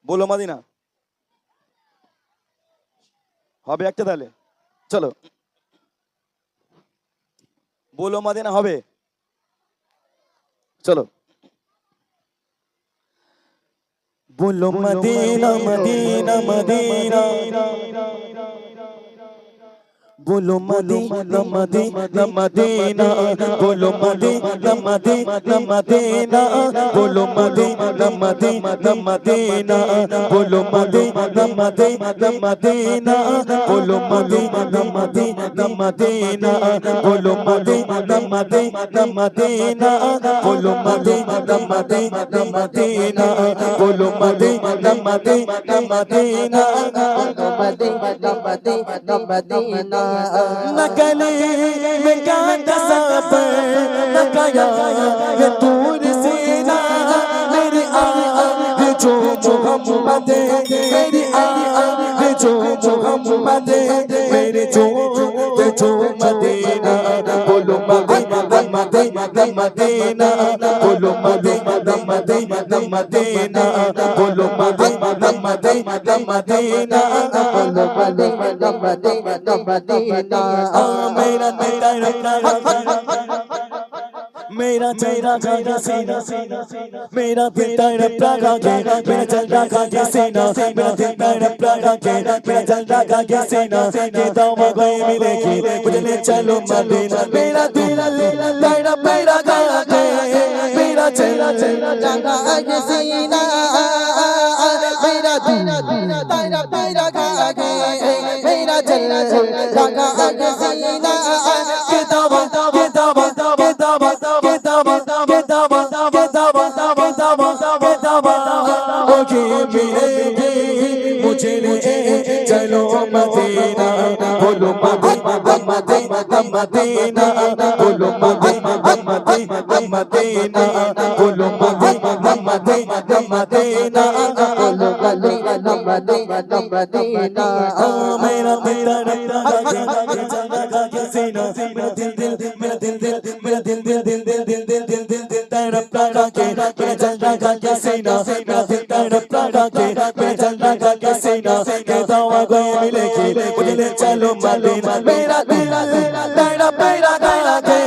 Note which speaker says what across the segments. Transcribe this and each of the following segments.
Speaker 1: বলো মদিনা হবে একটা তাহলে চলো বলো মদিনা হবে চলো बोलो मदीना मदीना मदीना बोलो मदीना मदीना मदीना बोलो मदीना मदीना मदीना बोलो मदीना मदीना मदीना बोलो मदीना मदीना मदीना बोलो मदीना मदीना मदीना बोलो मदीना मदीना मदीना बोलो मदीना मदीना मदीना बोलो मदीना मदीना मदीना
Speaker 2: मदीना
Speaker 1: नकली में क्या तसाब नकाया ये दूर सीना मेरी आँख जो मोहम्मद मेरी आँख जो मोहम्मद मेरे जो मदीना बोलो मदीना मदीना मदीना बोलो मदीना मदीना मदीना बोलो मदीना मदीना मदीना
Speaker 2: बोलो मदीना मदीना
Speaker 1: मेरा मेरा चेहरा खाके सीना मेरा दिल तड़पता खाके मेरा चलता खाके सीना मेरा दिल तड़पता खाके मेरा चलता खाके सीना के दावा कोई मिलेगी मुझे ले चलो मदीना मेरा दिल तड़पता खाके मेरा चेहरा
Speaker 2: खाके सीना मेरा दिल तड़पता खाके मेरा चलता खाके सीना
Speaker 1: के दावा मुझे चलो मदीना बोलो मदीना मदीना बोलो मदीना मदीना बोलो मदीना मदीना मदीना
Speaker 2: बोलो मदीना मदीना मदीना
Speaker 1: मेरा दिल तड़पता सीना मेरा दिल तड़पता खाके मेरा चलता खाके सीना मेरा दिल तड़पता खाके मेरा चलता खाके सीना के दावा कोई मिलेगी मुझे ले चलो मदीना मेरा दिल तड़पता खाके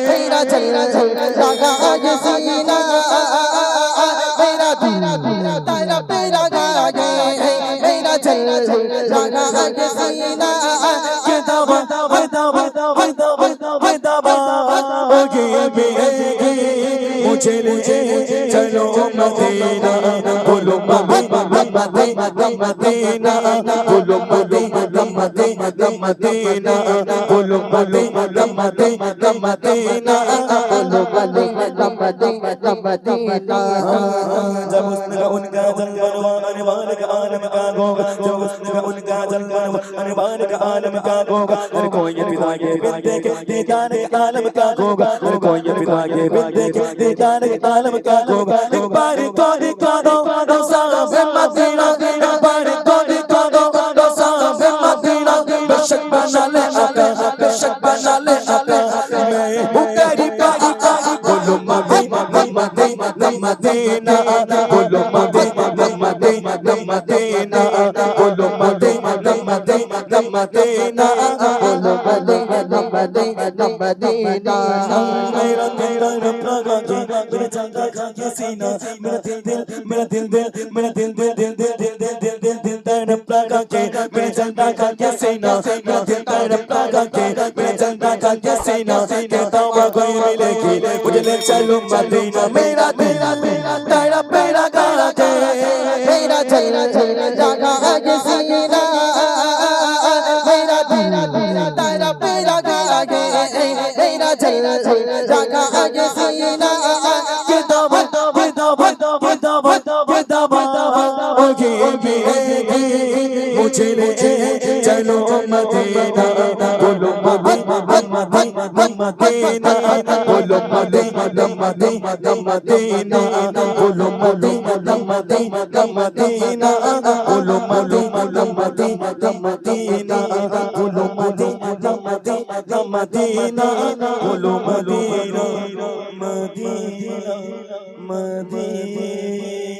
Speaker 2: मेरा चलता खाके सीना मेरा दिल तड़पता खाके मेरा चलता खाके सीना
Speaker 1: के दावा मुझे चलो मदीना बोलो मदीना मदीना बोलो मदीना मदीना मदीना बोलो मदीना मदीना मदीना
Speaker 2: बोलो मदीना मदीना मदीना
Speaker 1: जब उसने उनका जलवा अनवार का आलम का होगा जब उसने उनका जलवा अनवार का आलम का होगा हर कोई पिता के बिंदे के दीदार के आलम का होगा हर कोई पिता के बिंदे के दीदार के आलम का होगा एक बार को दिखा दो साहब मदीना एक बार को दिखा दो साहब मदीना बेशक बना ले आका बेशक बना ले आका मैं हूँ तेरी पाई बोलो मदीना मदीना मदीना बोलो मदीना मदीना मदीना बोलो मदीना मदीना मदीना
Speaker 2: बोलो मदीना मदीना मदीना
Speaker 1: मेरा तड़पता खाके मेरा चलता खाके सीना मेरा दिल तड़पता खाके मेरा चलता खाके सीना मेरा दिल तड़पता खाके मेरा चलता खाके सीना के दावा कोई मिलेगी मुझे ले चलो मदीना मेरा दिल तड़पता खाके
Speaker 2: मेरा चलता खाके सीना मेरा दिल तड़पता खाके मेरा चलता खाके सीना
Speaker 1: के दावा मुझे ले चलो मदीना बोलो मदीना मदीना बोलो मदीना मदीना मदीना बोलो मदीना मदीना मदीना बोलो मदीना मदीना मदीना बोलो मदीना मदीना मदीना बोलो मदीना मदीना मदीना